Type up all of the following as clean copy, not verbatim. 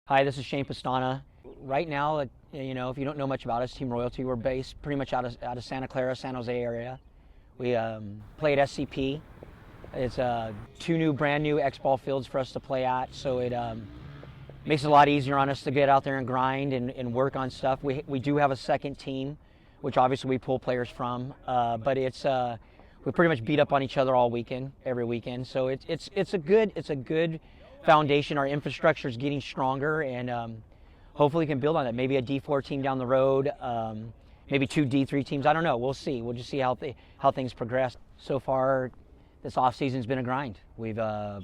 Hi, this is Shane Pastana. Right now, if you don't know much about us, Team Royalty, we're based pretty much out of Santa Clara, San Jose area. We play at SCP. It's two brand new X-ball fields for us to play at, so it makes it a lot easier on us to get out there and grind and work on stuff. We do have a second team, which obviously we pull players from, but we pretty much beat up on each other all weekend, every weekend. So it's a good foundation. Our infrastructure is getting stronger, and hopefully we can build on that. Maybe a D4 team down the road, maybe two D3 teams. I don't know. We'll see. We'll just see how things progress. So far, this off season's been a grind. We've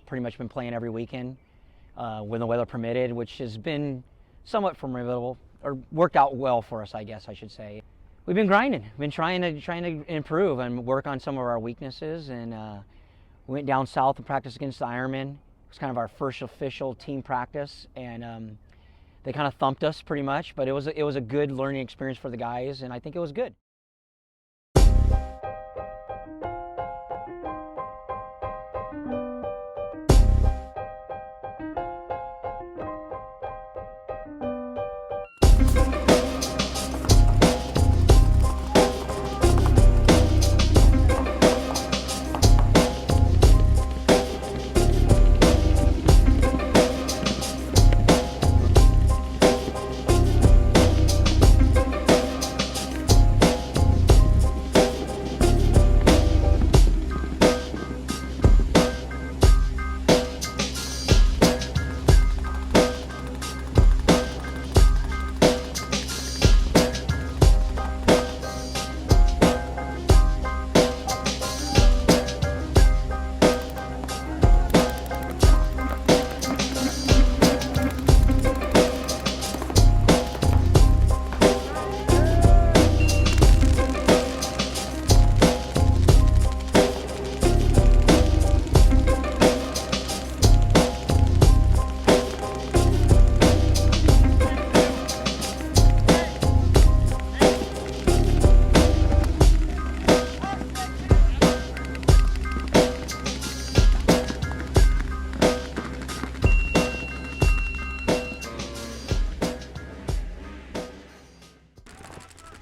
pretty much been playing every weekend when the weather permitted, which has been somewhat formidable, or worked out well for us, I guess I should say. We've been grinding. We've been trying to improve and work on some of our weaknesses, and we went down south and practiced against the Ironmen. It was kind of our first official team practice, and they kind of thumped us pretty much, but it was a good learning experience for the guys, and I think it was good.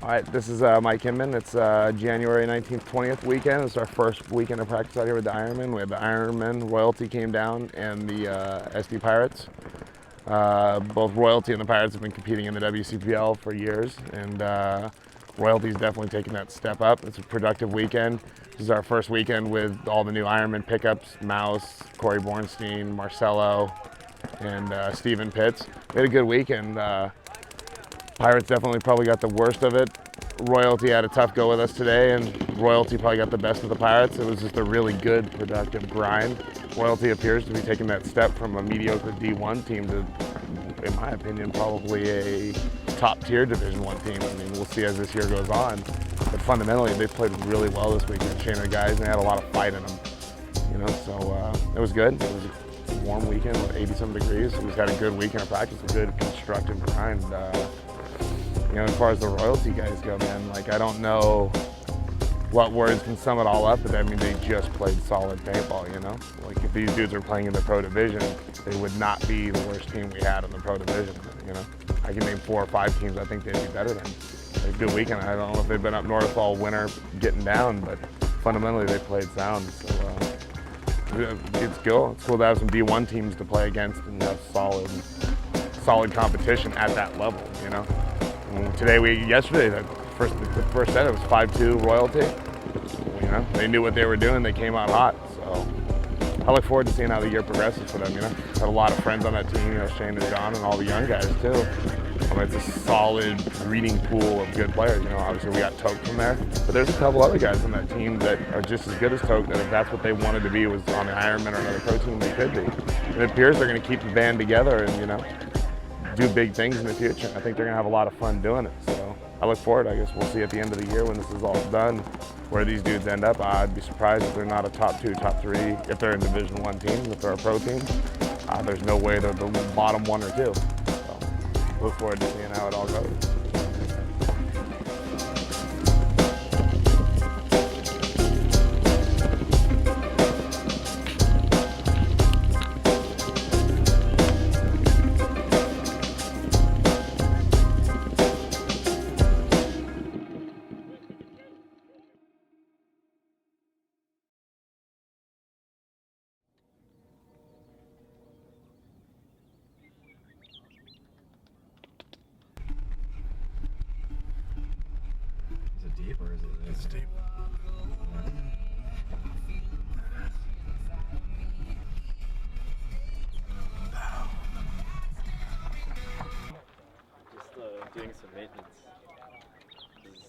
All right, this is Mike Hinman. It's January 19th, 20th weekend. It's our first weekend of practice out here with the Ironmen. We had the Ironmen, Royalty came down, and the SD Pirates. Both Royalty and the Pirates have been competing in the WCPL for years, and Royalty's definitely taken that step up. It's a productive weekend. This is our first weekend with all the new Ironman pickups, Mouse, Corey Bornstein, Marcelo, and Steven Pitts. We had a good weekend. Pirates definitely probably got the worst of it. Royalty had a tough go with us today, and Royalty probably got the best of the Pirates. It was just a really good, productive grind. Royalty appears to be taking that step from a mediocre D1 team to, in my opinion, probably a top-tier Division I team. I mean, we'll see as this year goes on. But fundamentally, they played really well this weekend. Shane and the guys, and they had a lot of fight in them. So it was good. It was a warm weekend with 80-some degrees. We just had a good weekend of practice, a good, constructive grind. As far as the Royalty guys go, man, I don't know what words can sum it all up, but I mean, they just played solid paintball, if these dudes are playing in the pro division, they would not be the worst team we had in the pro division, I can name 4 or 5 teams I think they'd be better than. They had a good weekend. I don't know if they've been up north all winter getting down, but fundamentally they played sound, so it's cool. It's cool to have some D1 teams to play against and have solid competition at that level, Yesterday, the first set, it was 5-2 Royalty. They knew what they were doing. They came out hot. So I look forward to seeing how the year progresses for them. Had a lot of friends on that team. Shane and John and all the young guys too. It's a solid breeding pool of good players. Obviously we got Toke from there, but there's a couple other guys on that team that are just as good as Toke. That if that's what they wanted to be, was on the Ironman or another pro team, they could be. And it appears they're going to keep the band together and do big things in the future. I think they're going to have a lot of fun doing it. So I look forward. I guess we'll see at the end of the year when this is all done where these dudes end up. I'd be surprised if they're not a top 2, top 3 if they're in Division I teams. If they're a pro team, there's no way they're the bottom 1 or 2. So look forward to seeing how it all goes. steep. Or is it? It's steep. Just doing some maintenance is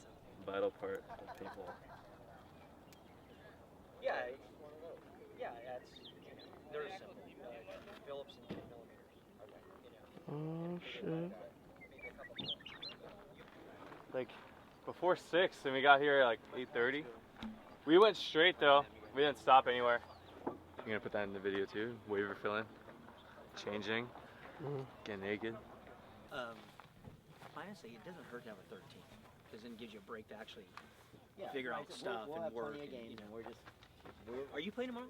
a vital part of people. Yeah, that's they're simple. Phillips and 10 millimeters. Oh shit. Like before 6, and we got here at like 8:30. We went straight though. We didn't stop anywhere. I'm gonna put that in the video too. Waiver filling, changing, getting naked. Honestly, it doesn't hurt to have a 13, because then it gives you a break to actually figure out stuff we'll and have work. plenty of games, and Are you playing tomorrow?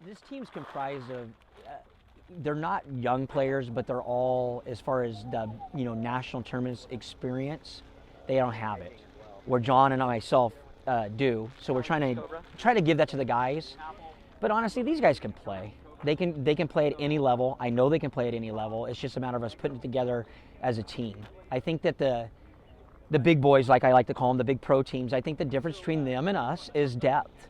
This team's comprised of. They're not young players, but they're all, as far as the national tournaments experience, they don't have it. Where John and myself do. So we're trying to give that to the guys. But honestly, these guys can play. They can play at any level. I know they can play at any level. It's just a matter of us putting it together as a team. I think that the big boys, like I like to call them, the big pro teams, I think the difference between them and us is depth.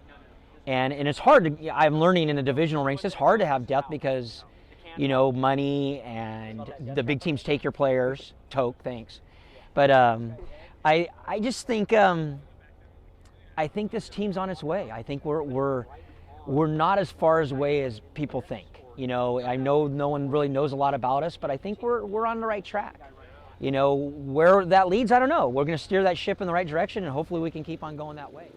And it's hard to, I'm learning in the divisional ranks, it's hard to have depth because, money and the big teams take your players. Toke, thanks. But I just think I think this team's on its way. I think we're not as far away as people think. I know no one really knows a lot about us, but I think we're on the right track. Where that leads, I don't know. We're going to steer that ship in the right direction, and hopefully we can keep on going that way.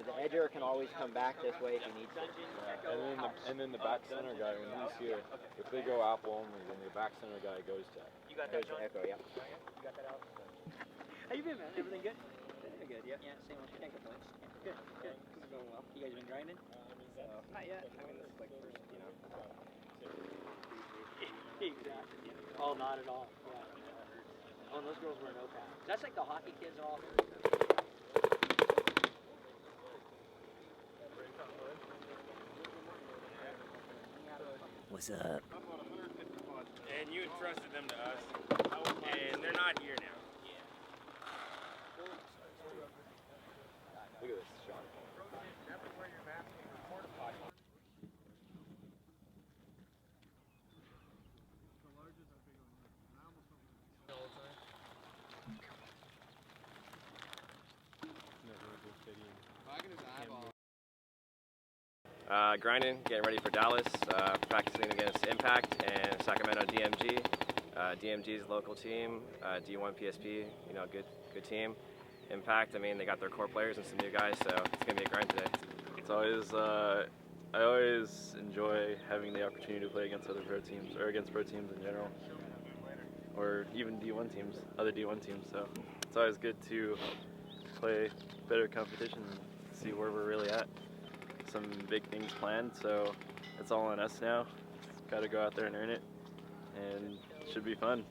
The edger can always come back this way if he needs to. And then the back center guy, when he's here, if they go apple only, then the back center guy goes to. Goes to echo, yeah. You got that out? How you been, man? Everything good? Good, yeah. Yeah, same old. Can't complain. Good. It's going well. You guys been grinding? Not yet. I mean, this is like first, Exactly. Oh, not at all. Yeah. Oh, and those girls were no pass. That's like the hockey kids are all. What's up? And you entrusted them to us, and they're not here now. Look at this shot. Grinding, getting ready for Dallas, practicing against Impact and Sacramento DMG. DMG's local team, D1 PSP, good team. Impact, they got their core players and some new guys, so it's gonna be a grind today. It's always, I always enjoy having the opportunity to play against other pro teams, or against pro teams in general, or even D1 teams, other D1 teams. So it's always good to play better competition and see where we're really at. Some big things planned, so it's all on us now. Just got to go out there and earn it, and it should be fun.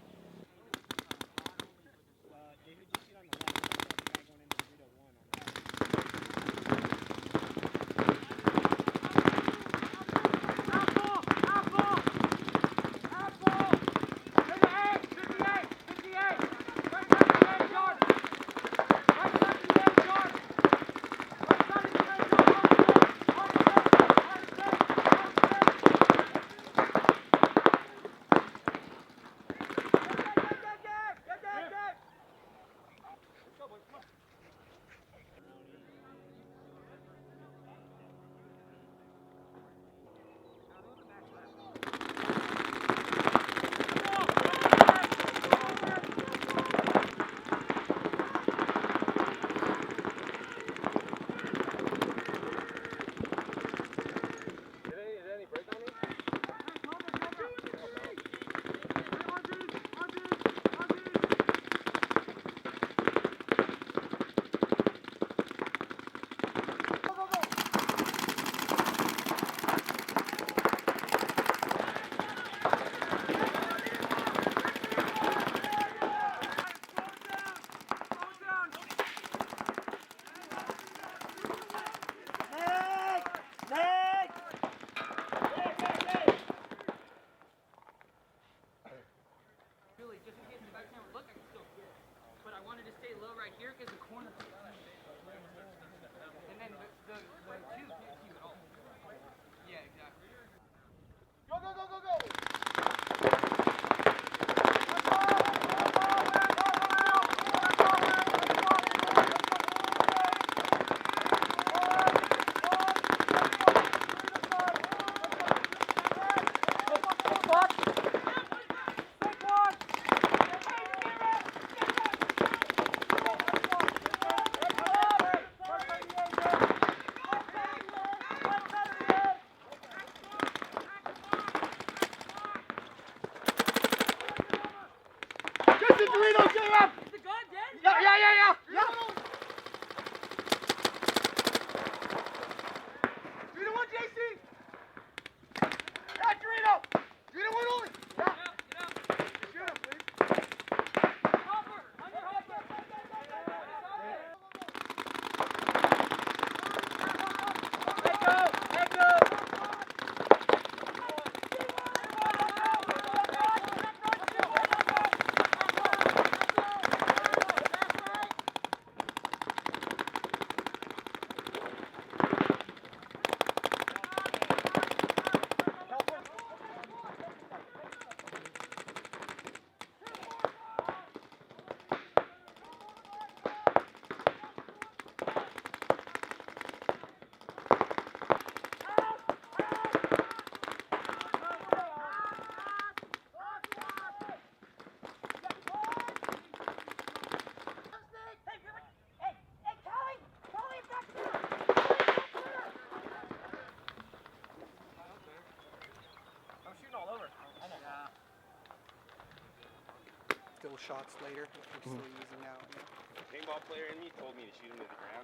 still shots later if you're still using that one. The paintball player in me told me to shoot him to the ground.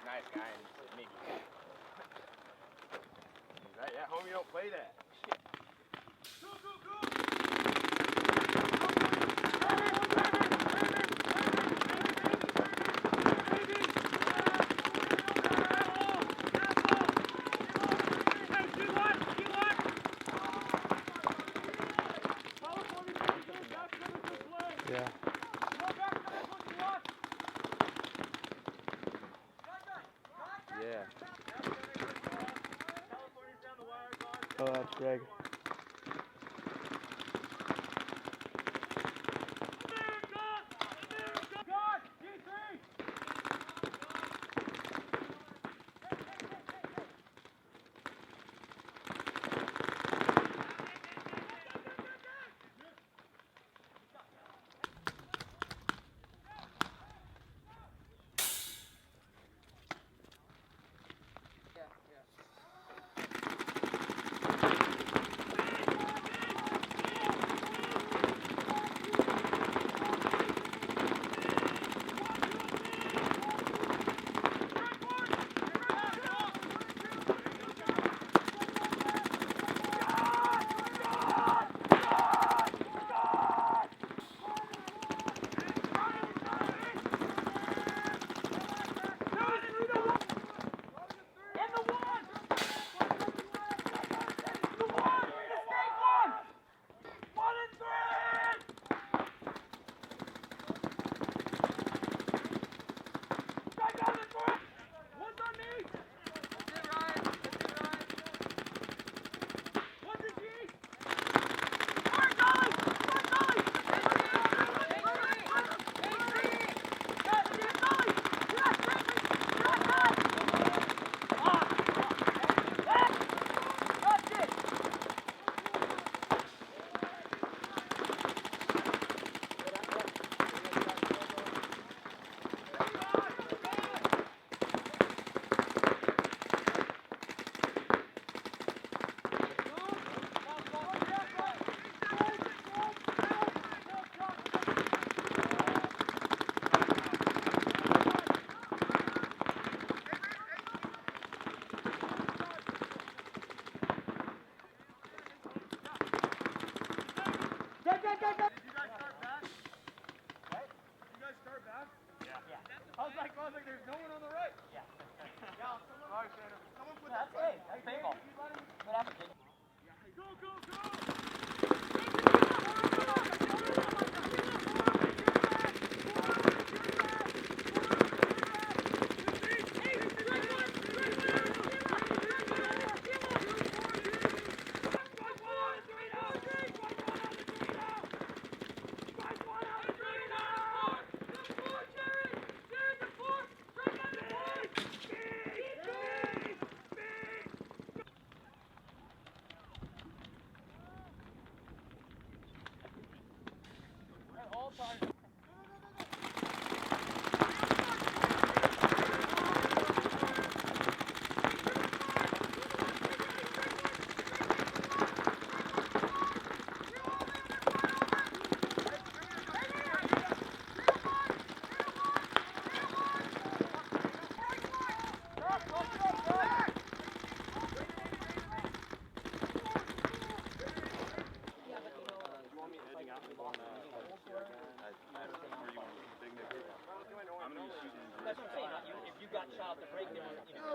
Nice guy, and he said maybe. He's like, yeah, homie, don't play that. Yeah. Yeah. Oh, that's Greg. That's what I'm saying. If you got shot off the break, then you know.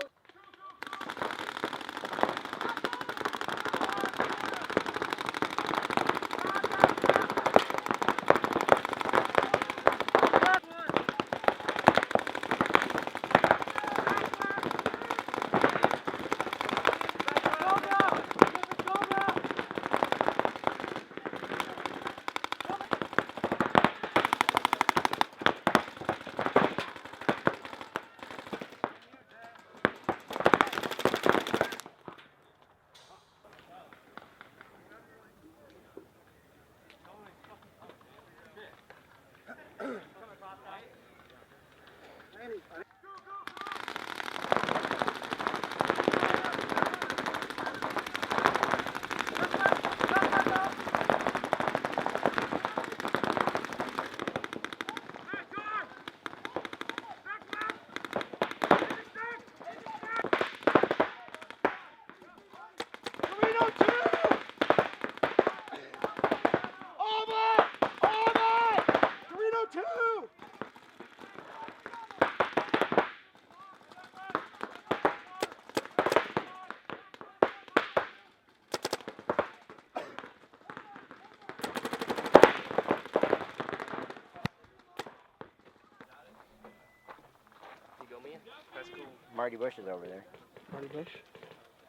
Marty Bush is over there. Marty Bush?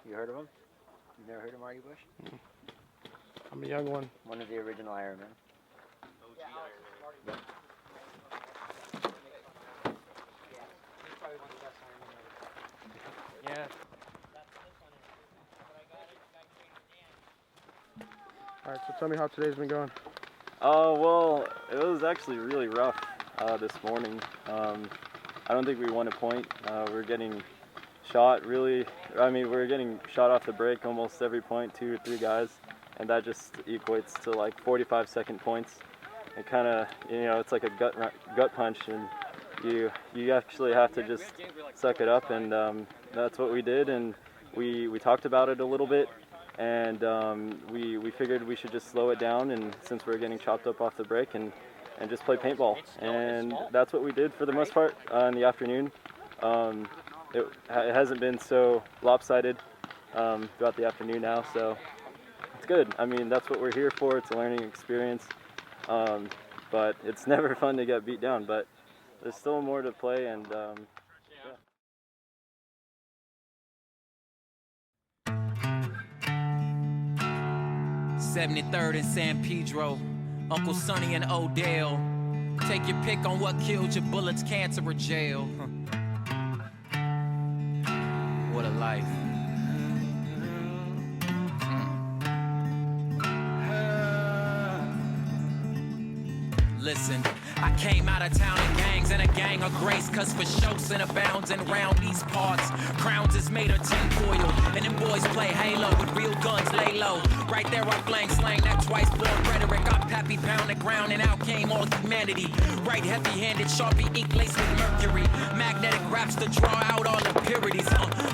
You heard of him? You never heard of Marty Bush? I'm a young one. One of the original Ironmen. Yep. Yeah. All right, so tell me how today's been going. Well, it was actually really rough this morning. I don't think we won a point. We're getting shot we were getting shot off the break almost every point, 2 or 3 guys, and that just equates to like 45-second points. It kind of, it's like a gut punch, and you actually have to just suck it up, and that's what we did. And we talked about it a little bit, and we figured we should just slow it down, and since we were getting chopped up off the break, and just play paintball. And that's what we did for the most part in the afternoon. It hasn't been so lopsided throughout the afternoon now, so it's good. I mean, that's what we're here for. It's a learning experience, but it's never fun to get beat down, but there's still more to play, and yeah. 73rd and San Pedro, Uncle Sonny and Odell. Take your pick on what killed your bullets, cancer or jail. What a life. Listen, I came out of town in gangs and a gang of grace, cause for shows and abounds and round these parts, crowns is made of tinfoil, and them boys play Halo with real guns, lay low. Right there I flang slang that twice born rhetoric. I pappy pound the ground and out came all humanity. Right heavy-handed, Sharpie ink laced with mercury. Magnetic raps to draw out all impurities.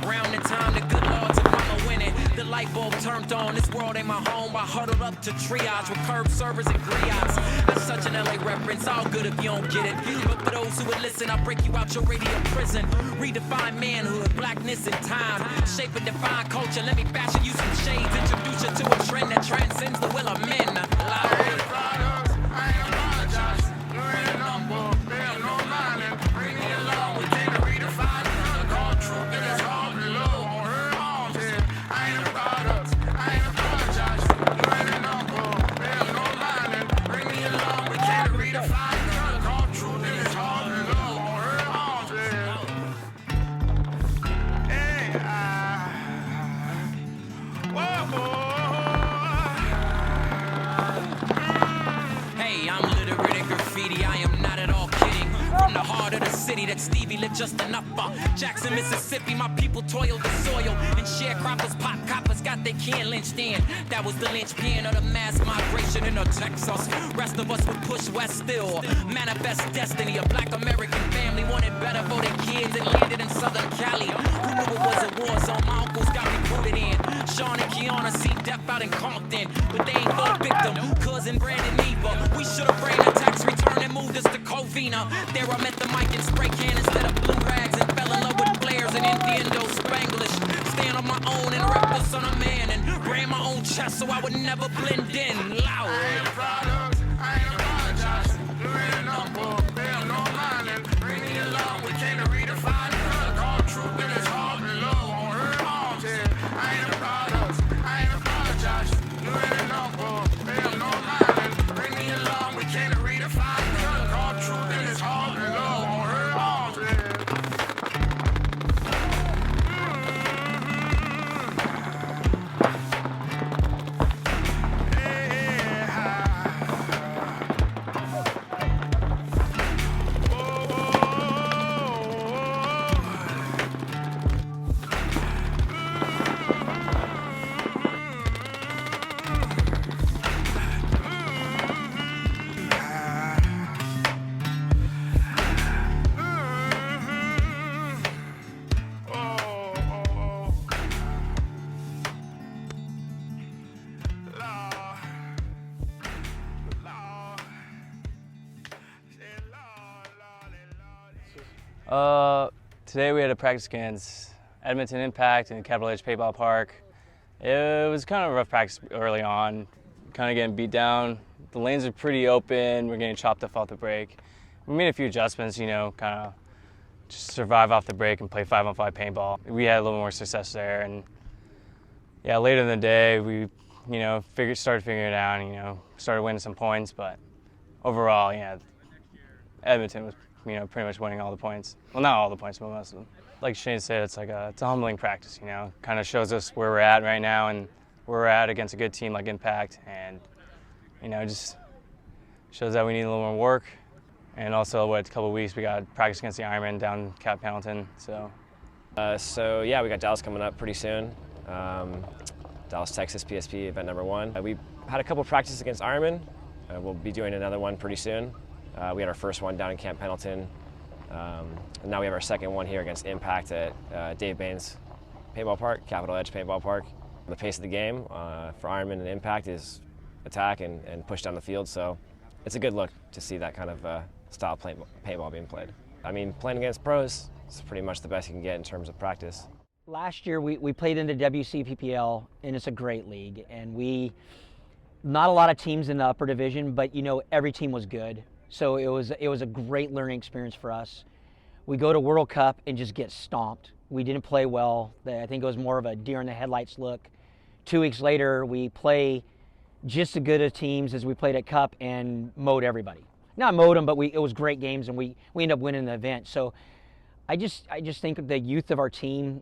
Round the time the good lords of mama winning. The light bulb turned on, this world ain't my home. I huddled up to triage with curved servers and griots. That's such an LA reference, all good if you don't get it. But for those who would listen, I'll break you out your radio prison. Redefine manhood, blackness and time. Shape and define culture, let me fashion you some shades. Introduce you to a trend that transcends the will of men. That Stevie lived just enough for. Jackson, Mississippi, my people toiled the soil, and sharecroppers, pop coppers got their can lynched in. That was the linchpin of the mass migration into Texas. Rest of us would push west still. Manifest destiny. A black American family wanted better for their kids and landed in Southern Cali. Who knew it was a war zone? My uncles got recruited in. Sean and Kiana see death out in Compton, but they ain't no victim. Cousin Brandon Neva. We should have ran a tax return and moved us to Covina. There I met the mic and spray can instead of blue rags, and fell in love with flares and innuendo Spanglish. Stand on my own and rep the son of man, and brand my own chest so I would never blend in. Loud. I ain't products, I ain't apologize. You ain't number, bear no mind, and bring me along. We came to redefine the call truth in his heart below on her arms. Yeah, I ain't products, I ain't apologize. You ain't number, bear no mind, and bring me along. We came to redefine the call truth in his heart below on her arms. Yeah. Today we had a practice against Edmonton Impact in Capital Edge Paintball Park. It was kind of a rough practice early on, kind of getting beat down. The lanes are pretty open, we're getting chopped off the break. We made a few adjustments, kind of just survive off the break and play 5-on-5 paintball. We had a little more success there, and yeah, later in the day we, started figuring it out, and, started winning some points. But overall, yeah, Edmonton was, pretty much winning all the points. Well, not all the points, but most of them. Like Shane said, it's a humbling practice. Kind of shows us where we're at right now and where we're at against a good team like Impact, and just shows that we need a little more work. And also, a couple of weeks we got practice against the Ironmen down Cap Pendleton. So yeah, we got Dallas coming up pretty soon. Dallas, Texas, PSP event number 1. We had a couple of practices against Ironmen. We'll be doing another one pretty soon. We had our first one down in Camp Pendleton. And now we have our second one here against Impact at Dave Baines Paintball Park, Capital Edge Paintball Park. The pace of the game for Ironman and Impact is attack and push down the field, so it's a good look to see that kind of style of paintball being played. I mean, playing against pros is pretty much the best you can get in terms of practice. Last year we played in the WCPPL, and it's a great league, and not a lot of teams in the upper division, but every team was good. So it was a great learning experience for us. We go to World Cup and just get stomped. We didn't play well. I think it was more of a deer in the headlights look. 2 weeks later, we play just as good as teams as we played at Cup and mowed everybody. Not mowed them, but it was great games, and we ended up winning the event. So I just think the youth of our team,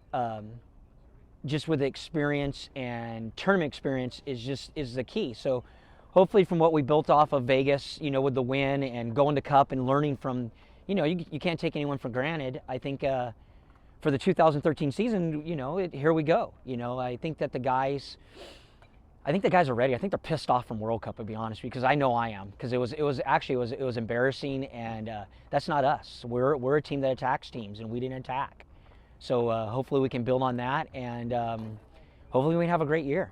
just with the experience and tournament experience, is the key. So hopefully, from what we built off of Vegas, with the win and going to Cup and learning from, you can't take anyone for granted. I think for the 2013 season, here we go. I think that the guys are ready. I think they're pissed off from World Cup, to be honest, because I know I am. Because it was embarrassing, and that's not us. We're a team that attacks teams, and we didn't attack. So hopefully we can build on that, and hopefully we can have a great year.